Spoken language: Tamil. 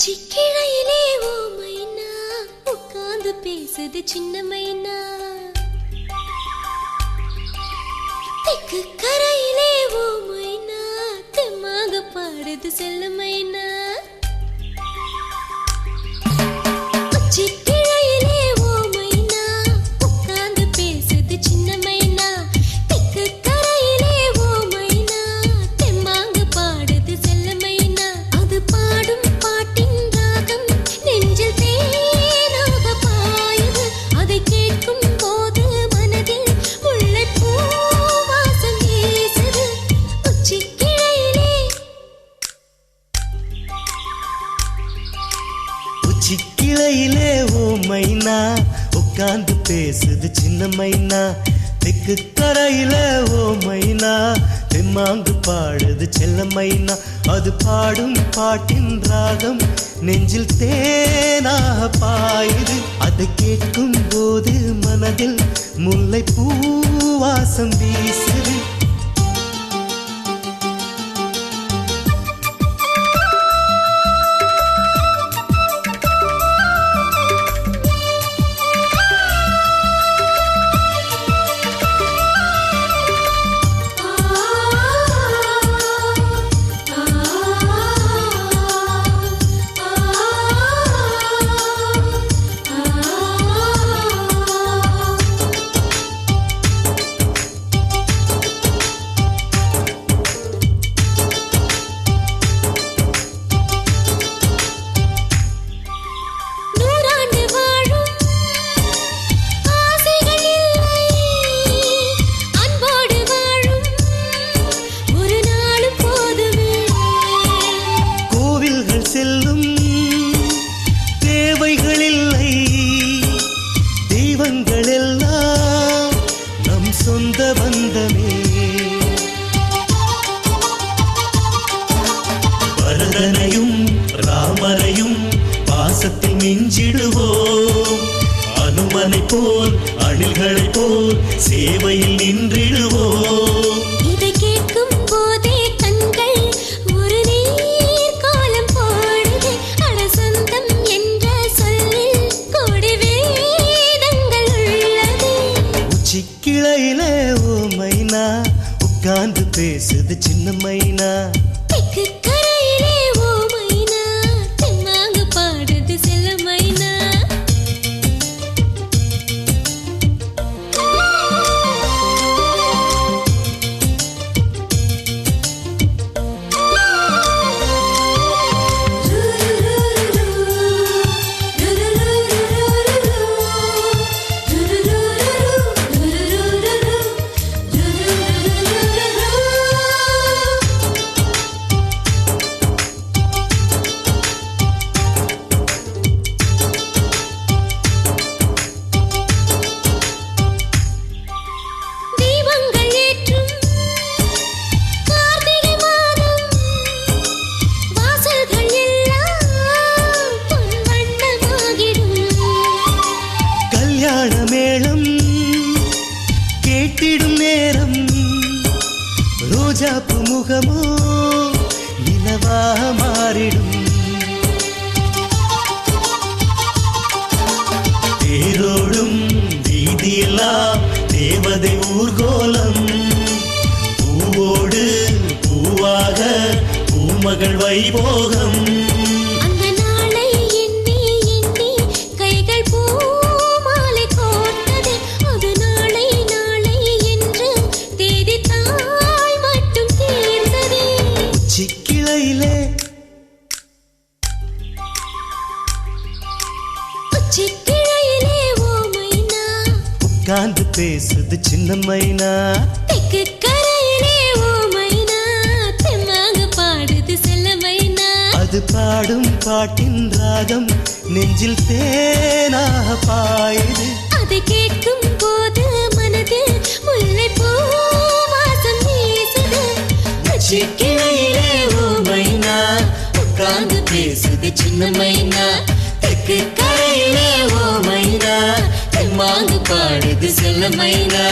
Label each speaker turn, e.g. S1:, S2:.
S1: உச்சிக்கிளையிலே ஓ மைனா உட்கார்ந்து பேசுது சின்ன மைனா. தெக்கு கரையிலே ஓ மைனா தெம்மாக பாடுது செல்ல மைனா. உச்சிக்கிளையிலே ஓ மைனா உட்கார்ந்து பேசுது சின்ன மைனா. தெக்கு கரையிலே ஓ மைனா தெம்மாக பாடுது செல்ல மைனா. அது பாடும் பாட்டின் ராகம் நெஞ்சில் தேனாக பாயுது. அதை கேட்கும் போது மனதில் முல்லைப்பூ வாசம் வீசுது.
S2: உச்சிக்கிளையிலே ஓ மைனா உட்கார்ந்து பேசுது சின்ன மைனா. தெக்கு கரையில ஓ மைனா தெம்மாங்கு பாடுது செல்ல மைனா. அது பாடும் பாட்டின் ராகம் நெஞ்சில் தேனாக பாயுது. அதை கேட்கும் போது மனதில் முல்லைப்பூ வாசம் வீசுது. செல்லும் தேவைகளில்லை, தெய்வங்கள் எல்லாம் நம் சொந்த பந்தமே. பரதனையும் ராமரையும் பாசத்தில் மிஞ்சிடுவோம். அனுமனை போல் அணில்களை போல் சேவையில் நின்றிடுவோம்.
S1: இதை கேட்கும் போதே கண்கள் ஒரு நீர் காலம் போடுது. அடசந்தம் என்ற சொல்லில் கோடி வேதங்கள் உள்ளது.
S2: உச்சிக்கிளையிலே ஓ மைனா உட்கார்ந்து பேசுது சின்ன மைனா.
S1: தெக்கு கரையிலே ஓ மைனா தெம்மாக பாடுது செல்ல மைனா.
S2: மேளம் கேட்டிடும் நேரம் ரோஜாப்பு முகமோ நிலவாக மாறிடும். தேரோடும் வீதியெல்லாம் தேவதை ஊர்கோலம். பூவோடு பூவாக பூமகள் வைபோகம்.
S1: உச்சிக்கிளையிலே ஓ மைனா
S2: உட்கார்ந்து பேசுது சின்ன மைனா.
S1: தெக்கு கரையிலே ஓ மைனா தெம்மாக பாடுது செல்ல மைனா.
S2: அது பாடும் பாட்டின் ராகம் நெஞ்சில் தேனாக பாயுது.
S1: அதை கேட்கும் போது மனதில் முல்லைப்பூ வாசம் வீசுது.
S2: உச்சிக்கிளையிலே ஓ மைனா உட்கார்ந்து பேசுது சின்ன மைனா. தெக்கு கரையிலே ஓ மைனா தெம்மாங்கு பாடுது செல்ல மைனா.